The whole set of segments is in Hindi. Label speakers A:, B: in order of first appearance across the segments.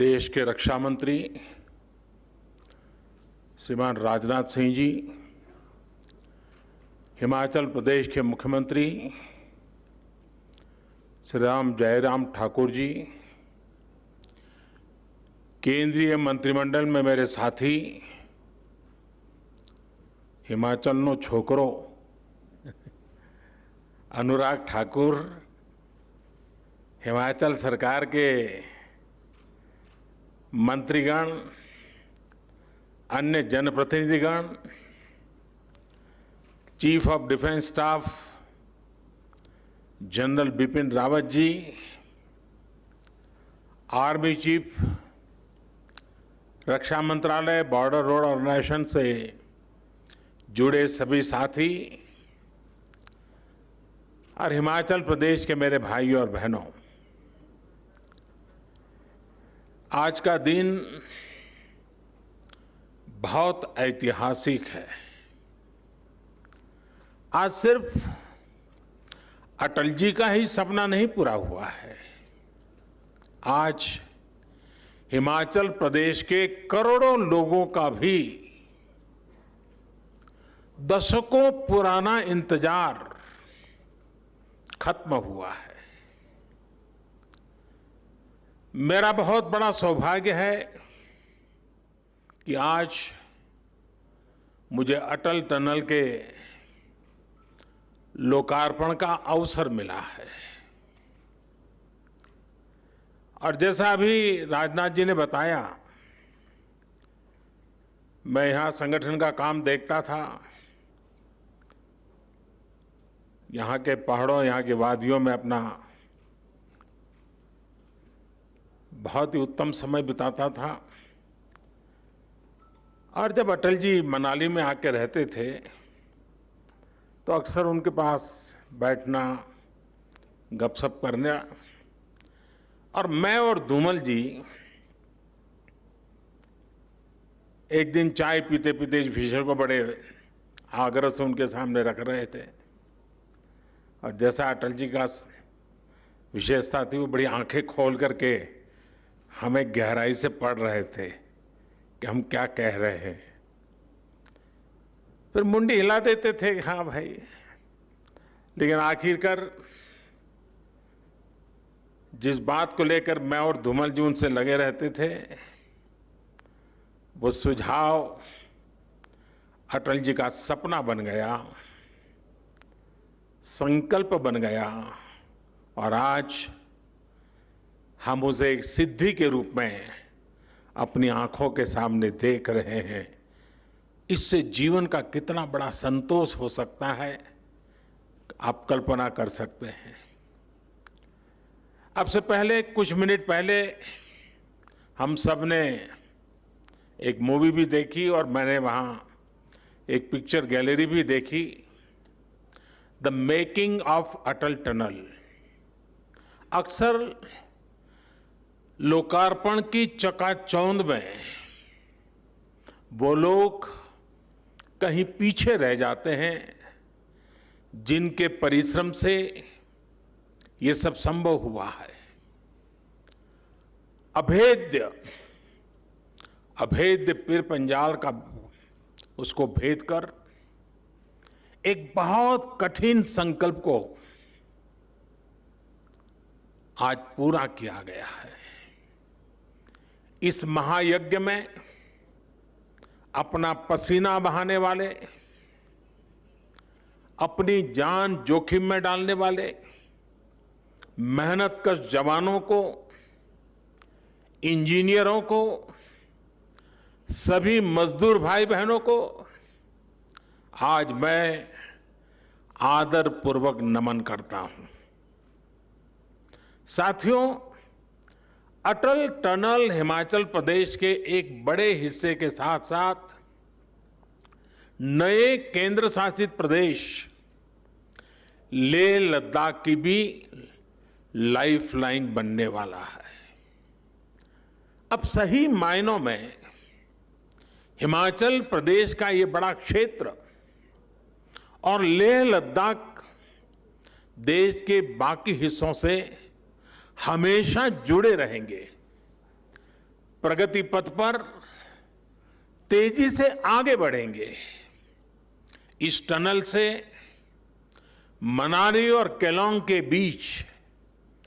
A: देश के रक्षा मंत्री श्रीमान राजनाथ सिंह जी, हिमाचल प्रदेश के मुख्यमंत्री श्री जयराम ठाकुर जी, केंद्रीय मंत्रिमंडल में मेरे साथी हिमाचलનો छोकरो अनुराग ठाकुर, हिमाचल सरकार के मंत्रीगण, अन्य जनप्रतिनिधिगण, chief of defence staff general Bipin Rawat ji, army chief, रक्षा मंत्रालय, बॉर्डर रोड ऑर्गेनाइजेशन से जुड़े सभी साथी और हिमाचल प्रदेश के मेरे भाइयों और बहनों, आज का दिन बहुत ऐतिहासिक है। आज सिर्फ अटल जी का ही सपना नहीं पूरा हुआ है, आज हिमाचल प्रदेश के करोड़ों लोगों का भी दशकों पुराना इंतजार खत्म हुआ है। मेरा बहुत बड़ा सौभाग्य है कि आज मुझे अटल टनल के लोकार्पण का अवसर मिला है। और जैसा अभी राजनाथ जी ने बताया, मैं यहाँ संगठन का काम देखता था। यहाँ के पहाड़ों, यहाँ की वादियों में अपना बहुत ही उत्तम समय बिताता था। और जब अटल जी मनाली में आके रहते थे तो अक्सर उनके पास बैठना, गपशप करना, और मैं और धूमल जी एक दिन चाय पीते पीते इस विषय को बड़े आग्रह से उनके सामने रख रहे थे। और जैसा अटल जी का विशेषता थी, वो बड़ी आंखें खोल करके हमें गहराई से पढ़ रहे थे कि हम क्या कह रहे हैं। फिर मुंडी हिला देते थे, हाँ भाई। लेकिन आखिरकार जिस बात को लेकर मैं और धूमल जी उनसे लगे रहते थे, वो सुझाव अटल जी का सपना बन गया, संकल्प बन गया, और आज हम उसे एक सिद्धि के रूप में अपनी आंखों के सामने देख रहे हैं। इससे जीवन का कितना बड़ा संतोष हो सकता है, आप कल्पना कर सकते हैं। अब से पहले, कुछ मिनट पहले, हम सब ने एक मूवी भी देखी और मैंने वहाँ एक पिक्चर गैलरी भी देखी, the making of Atal tunnel. अक्सर लोकार्पण की चकाचौंध में वो लोग कहीं पीछे रह जाते हैं जिनके परिश्रम से ये सब संभव हुआ है। अभेद्य पीर पंजाल का उसको भेद कर एक बहुत कठिन संकल्प को आज पूरा किया गया है। इस महायज्ञ में अपना पसीना बहाने वाले, अपनी जान जोखिम में डालने वाले मेहनतकश जवानों को, इंजीनियरों को, सभी मजदूर भाई बहनों को आज मैं आदर पूर्वक नमन करता हूं। साथियों, अटल टनल हिमाचल प्रदेश के एक बड़े हिस्से के साथ साथ नए केंद्र शासित प्रदेश लेह लद्दाख की भी लाइफलाइन बनने वाला है। अब सही मायनों में हिमाचल प्रदेश का ये बड़ा क्षेत्र और लेह लद्दाख देश के बाकी हिस्सों से हमेशा जुड़े रहेंगे। प्रगति पथ पर तेजी से आगे बढ़ेंगे। इस टनल से मनाली और केलोंग के बीच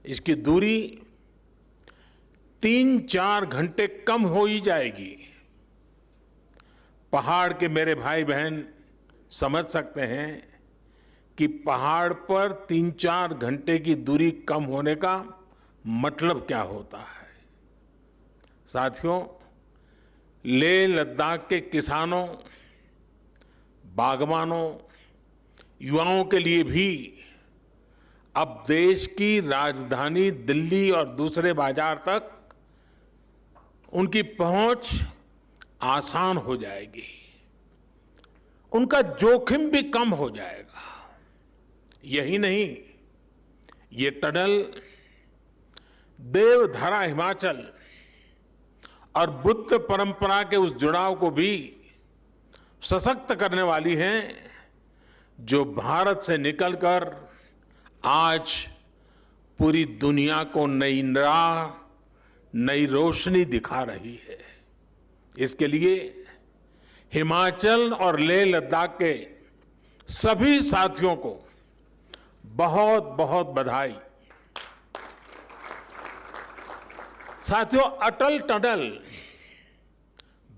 A: इसकी दूरी 3-4 घंटे कम हो ही जाएगी। पहाड़ के मेरे भाई बहन समझ सकते हैं कि पहाड़ पर 3-4 घंटे की दूरी कम होने का मतलब क्या होता है। साथियों, लेह लद्दाख के किसानों, बागवानों, युवाओं के लिए भी अब देश की राजधानी दिल्ली और दूसरे बाजार तक उनकी पहुंच आसान हो जाएगी। उनका जोखिम भी कम हो जाएगा। यही नहीं, ये टनल देवधरा हिमाचल और बुद्ध परंपरा के उस जुड़ाव को भी सशक्त करने वाली है जो भारत से निकलकर आज पूरी दुनिया को नई राह, नई रोशनी दिखा रही है। इसके लिए हिमाचल और लेह लद्दाख के सभी साथियों को बहुत बहुत बधाई। साथियों, अटल टनल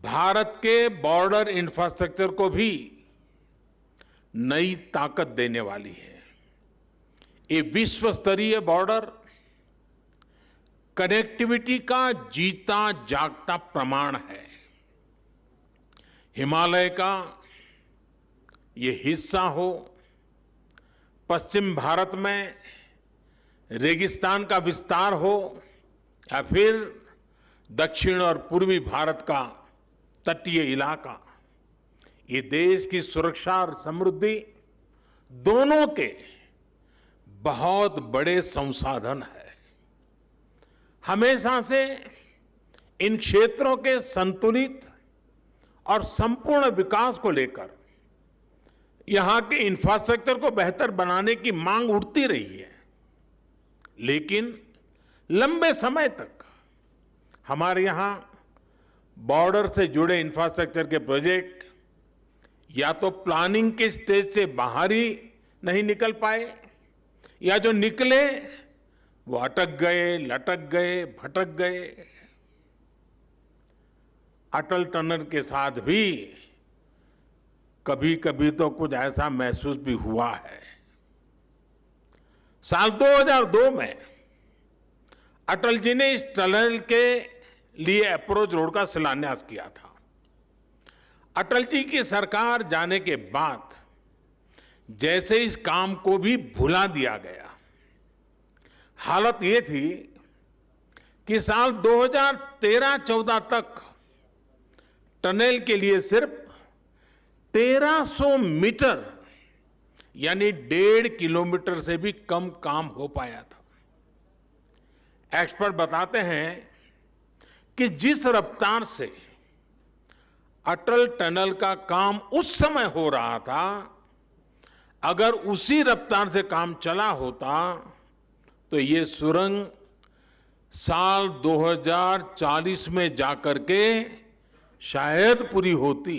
A: भारत के बॉर्डर इंफ्रास्ट्रक्चर को भी नई ताकत देने वाली है। ये विश्व स्तरीय बॉर्डर कनेक्टिविटी का जीता जागता प्रमाण है। हिमालय का ये हिस्सा हो, पश्चिम भारत में रेगिस्तान का विस्तार हो, या फिर दक्षिण और पूर्वी भारत का तटीय इलाका, ये देश की सुरक्षा और समृद्धि दोनों के बहुत बड़े संसाधन है। हमेशा से इन क्षेत्रों के संतुलित और संपूर्ण विकास को लेकर यहां के इंफ्रास्ट्रक्चर को बेहतर बनाने की मांग उठती रही है, लेकिन लंबे समय तक हमारे यहां बॉर्डर से जुड़े इंफ्रास्ट्रक्चर के प्रोजेक्ट या तो प्लानिंग के स्टेज से बाहर ही नहीं निकल पाए, या जो निकले वो अटक गए, लटक गए, भटक गए। अटल टनल के साथ भी कभी कभी तो कुछ ऐसा महसूस भी हुआ है। साल 2002 में अटल जी ने इस टनल के लिए अप्रोच रोड का शिलान्यास किया था। अटल जी की सरकार जाने के बाद जैसे इस काम को भी भुला दिया गया। हालत ये थी कि साल 2013-14 तक टनल के लिए सिर्फ 1300 मीटर यानी 1.5 किलोमीटर से भी कम काम हो पाया था। एक्सपर्ट बताते हैं कि जिस रफ्तार से अटल टनल का काम उस समय हो रहा था, अगर उसी रफ्तार से काम चला होता तो ये सुरंग साल 2040 में जाकर के शायद पूरी होती।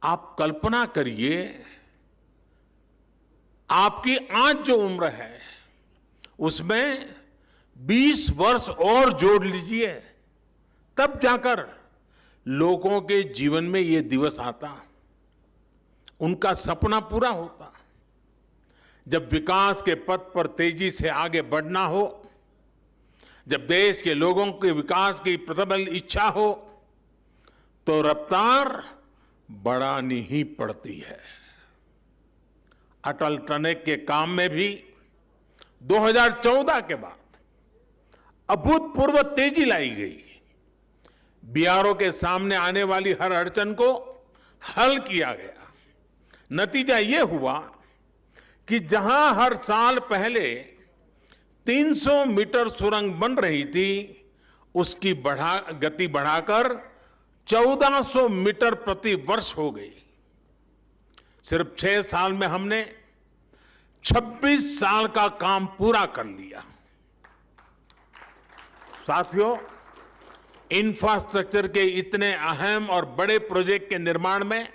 A: आप कल्पना करिए, आपकी आज जो उम्र है उसमें 20 वर्ष और जोड़ लीजिए, तब जाकर लोगों के जीवन में ये दिवस आता, उनका सपना पूरा होता। जब विकास के पथ पर तेजी से आगे बढ़ना हो, जब देश के लोगों के विकास की प्रबल इच्छा हो, तो रफ्तार बढ़ानी ही पड़ती है। अटल टनल के काम में भी 2014 के बाद अभूतपूर्व तेजी लाई गई। बीआरओ के सामने आने वाली हर अड़चन को हल किया गया। नतीजा यह हुआ कि जहां हर साल पहले 300 मीटर सुरंग बन रही थी, उसकी गति बढ़ाकर 1400 मीटर प्रति वर्ष हो गई। सिर्फ 6 साल में हमने 26 साल का काम पूरा कर लिया। साथियों, इंफ्रास्ट्रक्चर के इतने अहम और बड़े प्रोजेक्ट के निर्माण में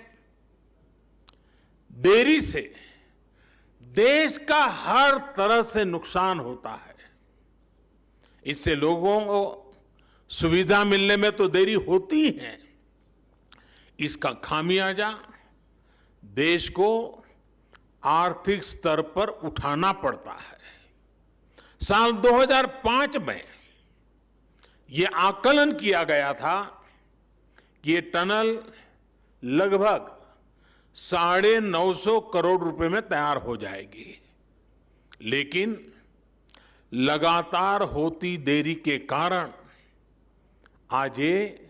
A: देरी से देश का हर तरह से नुकसान होता है। इससे लोगों को सुविधा मिलने में तो देरी होती है, इसका खामियाजा देश को आर्थिक स्तर पर उठाना पड़ता है। साल 2005 में ये आकलन किया गया था कि ये टनल लगभग 950 करोड़ रुपए में तैयार हो जाएगी, लेकिन लगातार होती देरी के कारण आज ये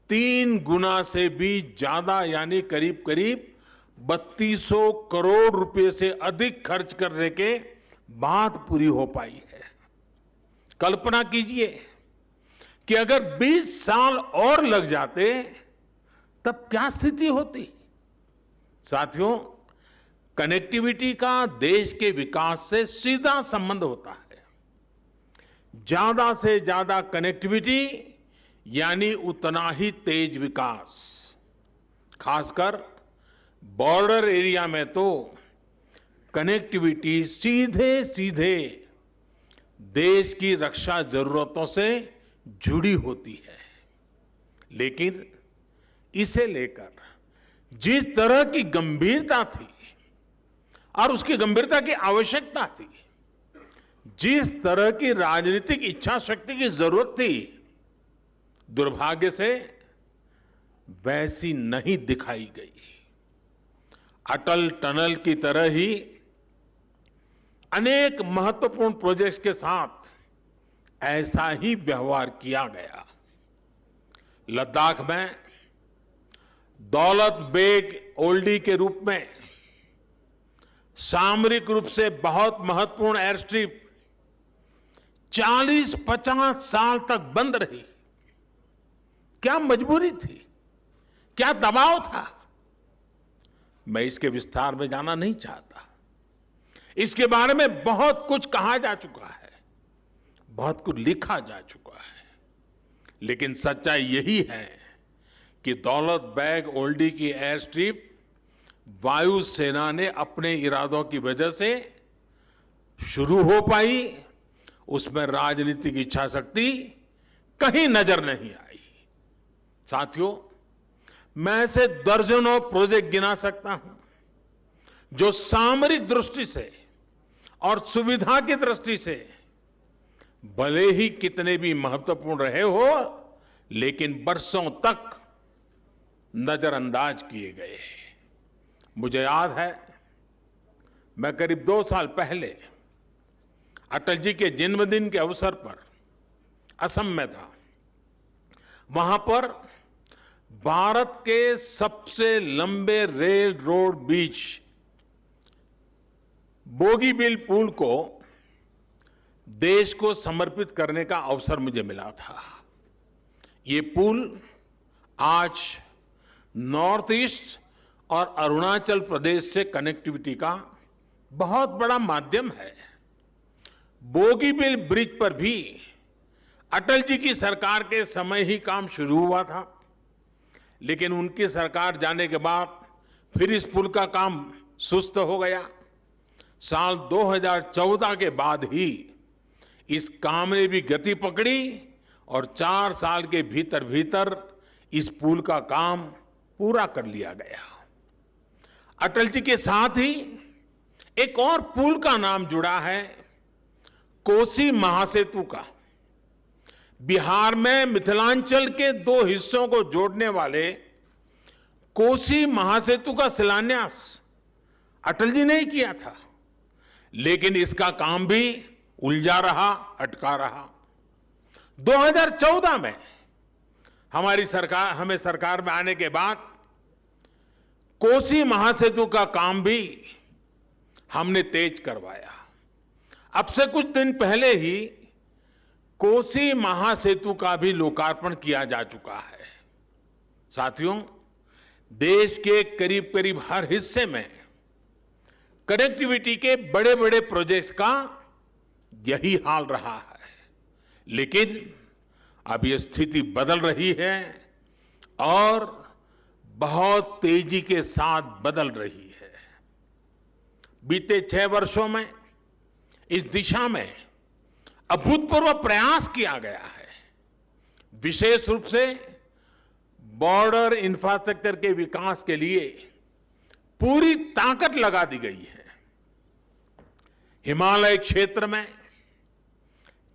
A: 3 गुना से भी ज्यादा यानी करीब करीब 3200 करोड़ रुपए से अधिक खर्च करने के बाद पूरी हो पाई है। कल्पना कीजिए कि अगर 20 साल और लग जाते तब क्या स्थिति होती। साथियों, कनेक्टिविटी का देश के विकास से सीधा संबंध होता है। ज्यादा से ज्यादा कनेक्टिविटी यानी उतना ही तेज विकास। खासकर बॉर्डर एरिया में तो कनेक्टिविटी सीधे सीधे देश की रक्षा जरूरतों से जुड़ी होती है, लेकिन इसे लेकर जिस तरह की गंभीरता थी और उसकी गंभीरता की आवश्यकता थी, जिस तरह की राजनीतिक इच्छा शक्ति की जरूरत थी, दुर्भाग्य से वैसी नहीं दिखाई गई। अटल टनल की तरह ही अनेक महत्वपूर्ण प्रोजेक्ट्स के साथ ऐसा ही व्यवहार किया गया। लद्दाख में दौलत बेग ओल्डी के रूप में सामरिक रूप से बहुत महत्वपूर्ण एयर स्ट्रिप 40-50 साल तक बंद रही। क्या मजबूरी थी, क्या दबाव था, मैं इसके विस्तार में जाना नहीं चाहता। इसके बारे में बहुत कुछ कहा जा चुका है, बहुत कुछ लिखा जा चुका है, लेकिन सच्चाई यही है कि दौलत बेग ओल्डी की एयर स्ट्रिप वायुसेना ने अपने इरादों की वजह से शुरू हो पाई, उसमें राजनीतिक इच्छा शक्ति कहीं नजर नहीं आई। साथियों, मैं ऐसे दर्जनों प्रोजेक्ट गिना सकता हूं जो सामरिक दृष्टि से और सुविधा की दृष्टि से भले ही कितने भी महत्वपूर्ण रहे हो, लेकिन बरसों तक नजरअंदाज किए गए। मुझे याद है, मैं करीब 2 साल पहले अटल जी के जन्मदिन के अवसर पर असम में था। वहां पर भारत के सबसे लंबे रेल रोड बीच बोगीबील पुल को देश को समर्पित करने का अवसर मुझे मिला था। ये पुल आज नॉर्थ ईस्ट और अरुणाचल प्रदेश से कनेक्टिविटी का बहुत बड़ा माध्यम है। बोगीबील ब्रिज पर भी अटल जी की सरकार के समय ही काम शुरू हुआ था, लेकिन उनकी सरकार जाने के बाद फिर इस पुल का काम सुस्त हो गया। साल 2014 के बाद ही इस काम ने भी गति पकड़ी और 4 साल के भीतर भीतर इस पुल का काम पूरा कर लिया गया। अटल जी के साथ ही एक और पुल का नाम जुड़ा है, कोसी महासेतु का। बिहार में मिथिलांचल के 2 हिस्सों को जोड़ने वाले कोसी महासेतु का शिलान्यास अटल जी ने ही किया था, लेकिन इसका काम भी उलझा रहा, अटका रहा। 2014 में हमें सरकार में आने के बाद कोसी महासेतु का काम भी हमने तेज करवाया। अब से कुछ दिन पहले ही कोसी महासेतु का भी लोकार्पण किया जा चुका है। साथियों, देश के करीब करीब हर हिस्से में कनेक्टिविटी के बड़े बड़े प्रोजेक्ट्स का यही हाल रहा है, लेकिन अब ये स्थिति बदल रही है और बहुत तेजी के साथ बदल रही है। बीते 6 वर्षों में इस दिशा में अभूतपूर्व प्रयास किया गया है। विशेष रूप से बॉर्डर इंफ्रास्ट्रक्चर के विकास के लिए पूरी ताकत लगा दी गई है। हिमालय क्षेत्र में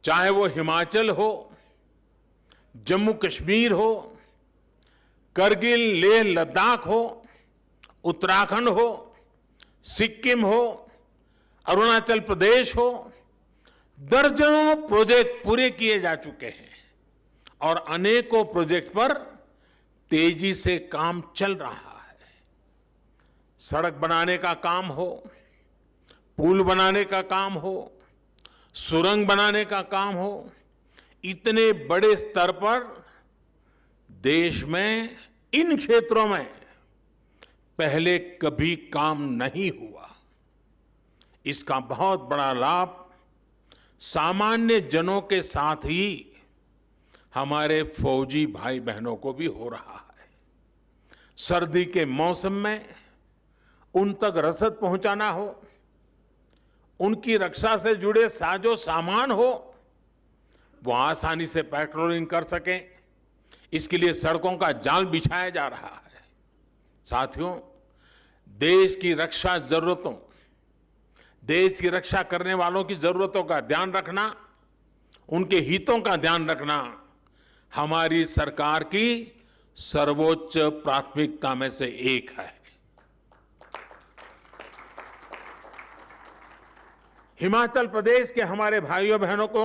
A: चाहे वो हिमाचल हो, जम्मू कश्मीर हो, करगिल लेह लद्दाख हो, उत्तराखंड हो, सिक्किम हो, अरुणाचल प्रदेश हो, दर्जनों प्रोजेक्ट पूरे किए जा चुके हैं और अनेकों प्रोजेक्ट पर तेजी से काम चल रहा है। सड़क बनाने का काम हो, पुल बनाने का काम हो, सुरंग बनाने का काम हो, इतने बड़े स्तर पर देश में इन क्षेत्रों में पहले कभी काम नहीं हुआ। इसका बहुत बड़ा लाभ सामान्य जनों के साथ ही हमारे फौजी भाई बहनों को भी हो रहा है। सर्दी के मौसम में उन तक रसद पहुंचाना हो, उनकी रक्षा से जुड़े साजो सामान हो, वो आसानी से पेट्रोलिंग कर सकें, इसके लिए सड़कों का जाल बिछाया जा रहा है। साथियों, देश की रक्षा जरूरतों, देश की रक्षा करने वालों की जरूरतों का ध्यान रखना, उनके हितों का ध्यान रखना हमारी सरकार की सर्वोच्च प्राथमिकता में से एक है। हिमाचल प्रदेश के हमारे भाइयों बहनों को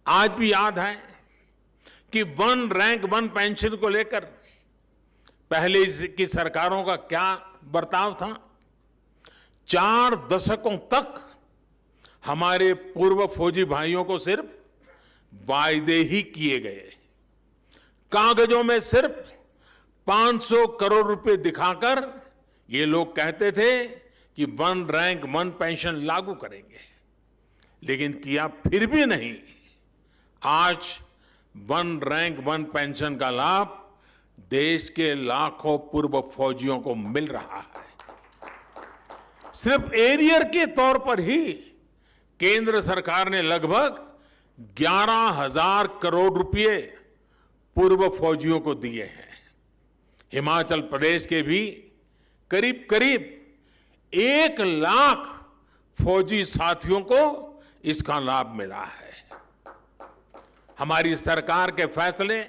A: आज भी याद है कि 1 रैंक 1 पेंशन को लेकर पहले की सरकारों का क्या बर्ताव था। 4 दशकों तक हमारे पूर्व फौजी भाइयों को सिर्फ वायदे ही किए गए, कागजों में सिर्फ 500 करोड़ रुपए दिखाकर ये लोग कहते थे कि 1 रैंक 1 पेंशन लागू करेंगे, लेकिन किया फिर भी नहीं। आज 1 रैंक 1 पेंशन का लाभ देश के लाखों पूर्व फौजियों को मिल रहा है। सिर्फ एरियर के तौर पर ही केंद्र सरकार ने लगभग 11,000 करोड़ रुपए पूर्व फौजियों को दिए हैं। हिमाचल प्रदेश के भी करीब करीब 1 लाख फौजी साथियों को इसका लाभ मिला है। हमारी सरकार के फैसले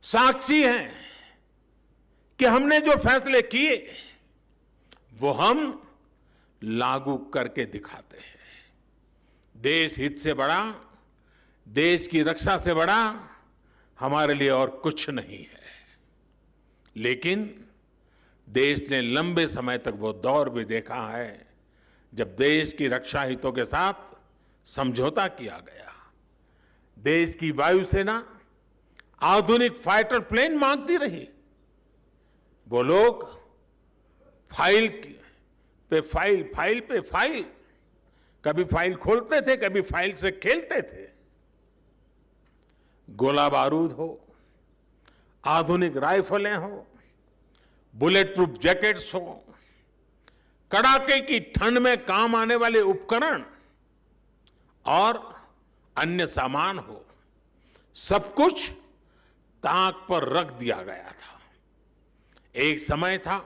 A: साक्षी हैं कि हमने जो फैसले किए वो हम लागू करके दिखाते हैं। देश हित से बड़ा, देश की रक्षा से बड़ा हमारे लिए और कुछ नहीं है। लेकिन देश ने लंबे समय तक वो दौर भी देखा है जब देश की रक्षा हितों के साथ समझौता किया गया। देश की वायुसेना आधुनिक फाइटर प्लेन मांगती रही। वो लोग फाइल पे फाइल, फाइल पे फाइल, कभी फाइल खोलते थे, कभी फाइल से खेलते थे। गोला बारूद हो, आधुनिक राइफलें हो, बुलेट प्रूफ जैकेट्स हो, कड़ाके की ठंड में काम आने वाले उपकरण और अन्य सामान हो, सब कुछ ताक पर रख दिया गया था। एक समय था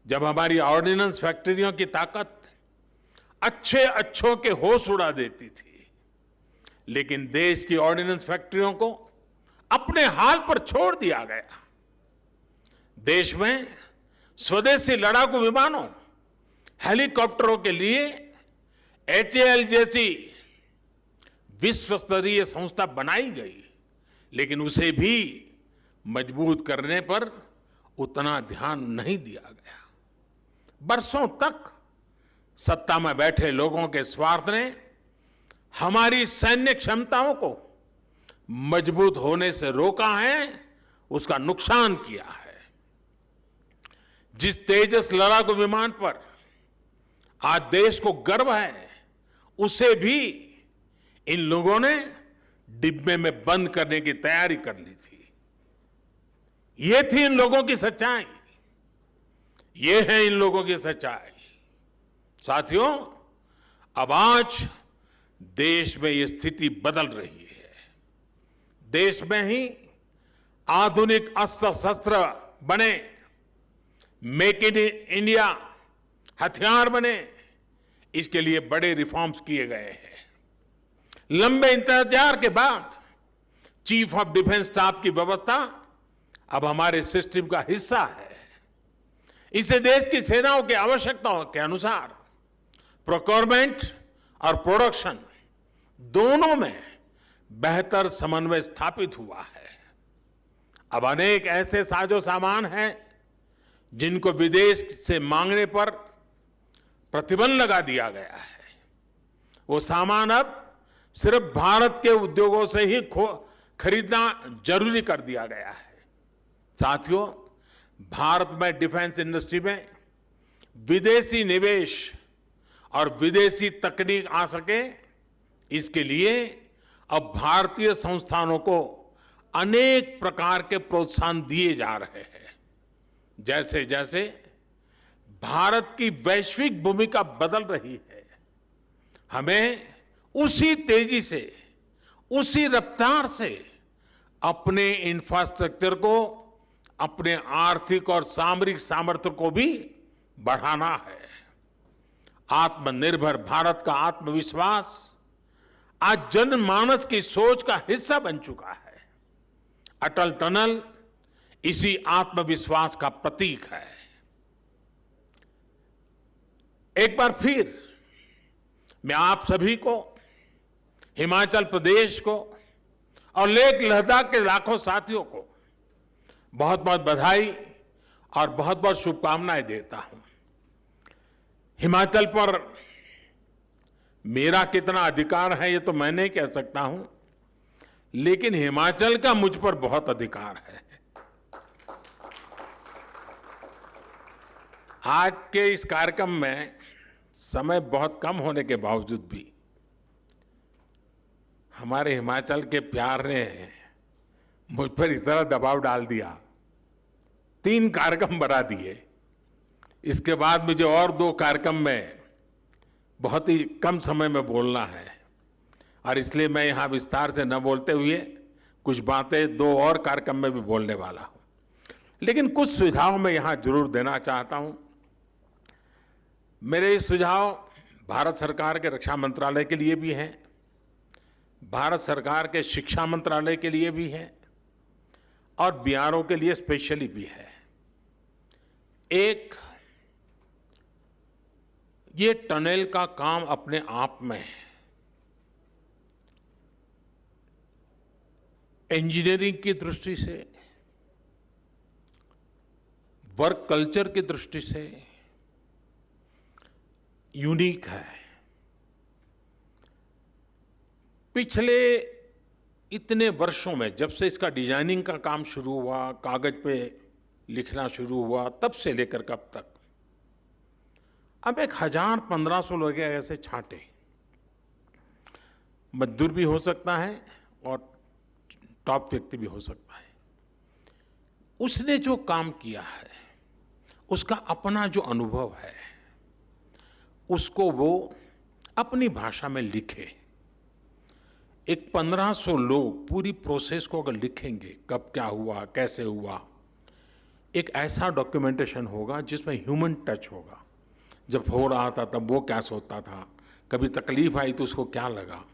A: जब हमारी ऑर्डिनेंस फैक्ट्रियों की ताकत अच्छों के होश उड़ा देती थी, लेकिन देश की ऑर्डिनेंस फैक्ट्रियों को अपने हाल पर छोड़ दिया गया। देश में स्वदेशी लड़ाकू विमानों, हेलीकॉप्टरों के लिए HAL जैसी विश्व स्तरीय संस्था बनाई गई, लेकिन उसे भी मजबूत करने पर उतना ध्यान नहीं दिया गया। बरसों तक सत्ता में बैठे लोगों के स्वार्थ ने हमारी सैन्य क्षमताओं को मजबूत होने से रोका है, उसका नुकसान किया है। जिस तेजस लड़ाकू विमान पर आज देश को गर्व है, उसे भी इन लोगों ने डिब्बे में बंद करने की तैयारी कर ली थी। ये थी इन लोगों की सच्चाई, ये है इन लोगों की सच्चाई। साथियों, अब आज देश में ये स्थिति बदल रही है। देश में ही आधुनिक अस्त्र शस्त्र बने, मेक इन इंडिया हथियार बने, इसके लिए बड़े रिफॉर्म्स किए गए हैं। लंबे इंतजार के बाद चीफ ऑफ डिफेंस स्टाफ की व्यवस्था अब हमारे सिस्टम का हिस्सा है। इससे देश की सेनाओं की आवश्यकताओं के अनुसार प्रोक्योरमेंट और प्रोडक्शन दोनों में बेहतर समन्वय स्थापित हुआ है। अब अनेक ऐसे साजो सामान हैं जिनको विदेश से मांगने पर प्रतिबंध लगा दिया गया है। वो सामान अब सिर्फ भारत के उद्योगों से ही खरीदना जरूरी कर दिया गया है। साथियों, भारत में डिफेंस इंडस्ट्री में विदेशी निवेश और विदेशी तकनीक आ सके, इसके लिए अब भारतीय संस्थानों को अनेक प्रकार के प्रोत्साहन दिए जा रहे हैं। जैसे जैसे भारत की वैश्विक भूमिका बदल रही है, हमें उसी तेजी से, उसी रफ्तार से अपने इंफ्रास्ट्रक्चर को, अपने आर्थिक और सामरिक सामर्थ्य को भी बढ़ाना है। आत्मनिर्भर भारत का आत्मविश्वास आज जनमानस की सोच का हिस्सा बन चुका है। अटल टनल इसी आत्मविश्वास का प्रतीक है। एक बार फिर मैं आप सभी को, हिमाचल प्रदेश को और लेह लद्दाख के लाखों साथियों को बहुत बहुत बधाई और बहुत बहुत शुभकामनाएं देता हूं। हिमाचल पर मेरा कितना अधिकार है ये तो मैं नहीं कह सकता हूं, लेकिन हिमाचल का मुझ पर बहुत अधिकार है। आज के इस कार्यक्रम में समय बहुत कम होने के बावजूद भी हमारे हिमाचल के प्यार ने मुझ पर इतना दबाव डाल दिया, 3 कार्यक्रम बना दिए। इसके बाद मुझे और 2 कार्यक्रम में बहुत ही कम समय में बोलना है और इसलिए मैं यहां विस्तार से न बोलते हुए कुछ बातें 2 और कार्यक्रम में भी बोलने वाला हूं। लेकिन कुछ सुझाव मैं यहां जरूर देना चाहता हूं। मेरे सुझाव भारत सरकार के रक्षा मंत्रालय के लिए भी हैं, भारत सरकार के शिक्षा मंत्रालय के लिए भी है और बीआरओ के लिए स्पेशली भी है। एक, ये टनल का काम अपने आप में इंजीनियरिंग की दृष्टि से, वर्क कल्चर की दृष्टि से यूनिक है। पिछले इतने वर्षों में, जब से इसका डिजाइनिंग का काम शुरू हुआ, कागज पे लिखना शुरू हुआ, तब से लेकर कब तक अब 1000-1500 लोग ऐसे छांटे, मजदूर भी हो सकता है और टॉप व्यक्ति भी हो सकता है। उसने जो काम किया है, उसका अपना जो अनुभव है, उसको वो अपनी भाषा में लिखे। एक 1500 लोग पूरी प्रोसेस को अगर लिखेंगे, कब क्या हुआ, कैसे हुआ, एक ऐसा डॉक्यूमेंटेशन होगा जिसमें ह्यूमन टच होगा। जब हो रहा था तब वो क्या सोचता था, कभी तकलीफ आई तो उसको क्या लगा।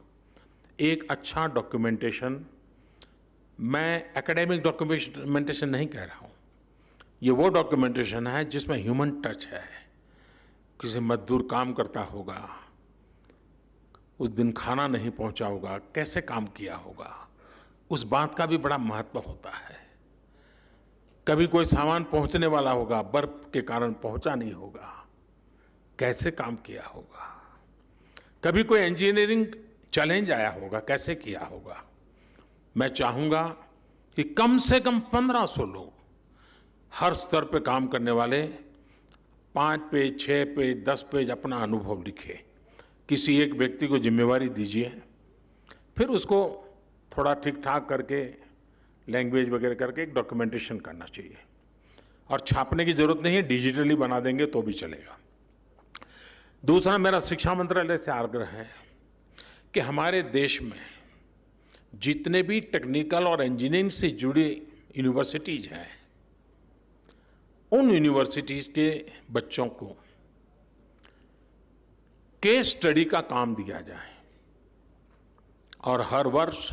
A: एक अच्छा डॉक्यूमेंटेशन, मैं एकेडमिक डॉक्यूमेंटेशन नहीं कह रहा हूँ, ये वो डॉक्यूमेंटेशन है जिसमें ह्यूमन टच है। किसी मजदूर काम करता होगा, उस दिन खाना नहीं पहुंचा होगा, कैसे काम किया होगा, उस बात का भी बड़ा महत्व होता है। कभी कोई सामान पहुंचने वाला होगा, बर्फ के कारण पहुंचा नहीं होगा, कैसे काम किया होगा। कभी कोई इंजीनियरिंग चैलेंज आया होगा, कैसे किया होगा। मैं चाहूंगा कि कम से कम 1500 लोग हर स्तर पे काम करने वाले 5 पेज, 6 पेज, 10 पेज अपना अनुभव लिखे। किसी एक व्यक्ति को जिम्मेवारी दीजिए फिर उसको थोड़ा ठीक ठाक करके लैंग्वेज वगैरह करके एक डॉक्यूमेंटेशन करना चाहिए। और छापने की जरूरत नहीं है, डिजिटली बना देंगे तो भी चलेगा। दूसरा, मेरा शिक्षा मंत्रालय से आग्रह है कि हमारे देश में जितने भी टेक्निकल और इंजीनियरिंग से जुड़ी यूनिवर्सिटीज हैं, उन यूनिवर्सिटीज के बच्चों को केस स्टडी का काम दिया जाए और हर वर्ष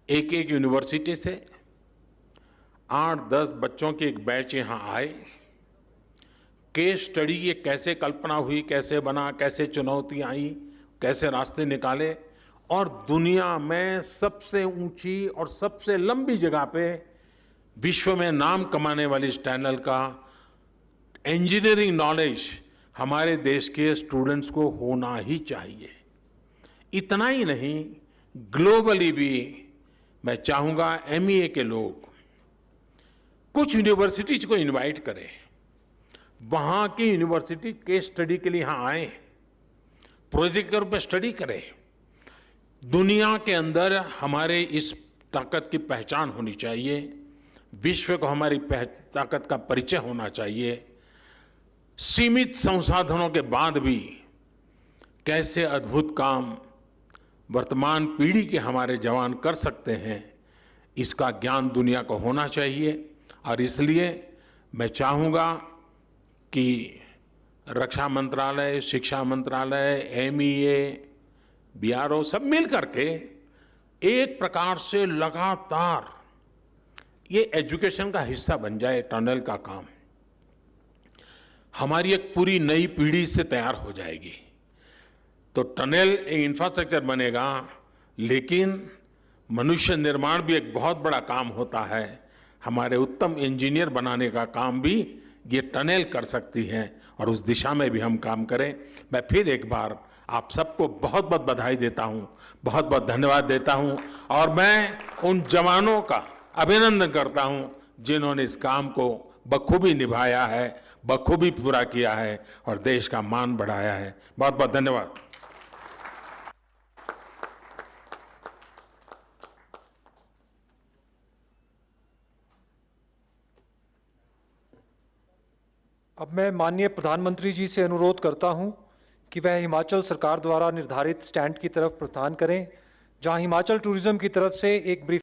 A: एक एक यूनिवर्सिटी से 8-10 बच्चों के एक बैच यहाँ आए। केस स्टडी ये कैसे कल्पना हुई, कैसे बना, कैसे चुनौतियाँ आई, कैसे रास्ते निकाले, और दुनिया में सबसे ऊंची और सबसे लंबी जगह पे विश्व में नाम कमाने वाली इस टनल का इंजीनियरिंग नॉलेज हमारे देश के स्टूडेंट्स को होना ही चाहिए। इतना ही नहीं, ग्लोबली भी मैं चाहूंगा एमईए के लोग कुछ यूनिवर्सिटीज को इनवाइट करें, वहां की यूनिवर्सिटी केस स्टडी के लिए यहां आए, प्रोजेक्ट के रूप में स्टडी करें। दुनिया के अंदर हमारे इस ताकत की पहचान होनी चाहिए, विश्व को हमारी ताकत का परिचय होना चाहिए। सीमित संसाधनों के बाद भी कैसे अद्भुत काम वर्तमान पीढ़ी के हमारे जवान कर सकते हैं, इसका ज्ञान दुनिया को होना चाहिए। और इसलिए मैं चाहूँगा कि रक्षा मंत्रालय, शिक्षा मंत्रालय, एमईए, बीआरओ सब मिल करके एक प्रकार से लगातार ये एजुकेशन का हिस्सा बन जाए। टनल का काम हमारी एक पूरी नई पीढ़ी से तैयार हो जाएगी। तो टनल एक इंफ्रास्ट्रक्चर बनेगा, लेकिन मनुष्य निर्माण भी एक बहुत बड़ा काम होता है। हमारे उत्तम इंजीनियर बनाने का काम भी ये टनल कर सकती है, और उस दिशा में भी हम काम करें। मैं फिर एक बार आप सबको बहुत बहुत बधाई देता हूँ, बहुत बहुत धन्यवाद देता हूँ, और मैं उन जवानों का अभिनंदन करता हूँ जिन्होंने इस काम को बखूबी निभाया है, बखूबी पूरा किया है और देश का मान बढ़ाया है। बहुत बहुत धन्यवाद।
B: अब मैं माननीय प्रधानमंत्री जी से अनुरोध करता हूं कि वह हिमाचल सरकार द्वारा निर्धारित स्टैंड की तरफ प्रस्थान करें, जहां हिमाचल टूरिज्म की तरफ से एक ब्रीफ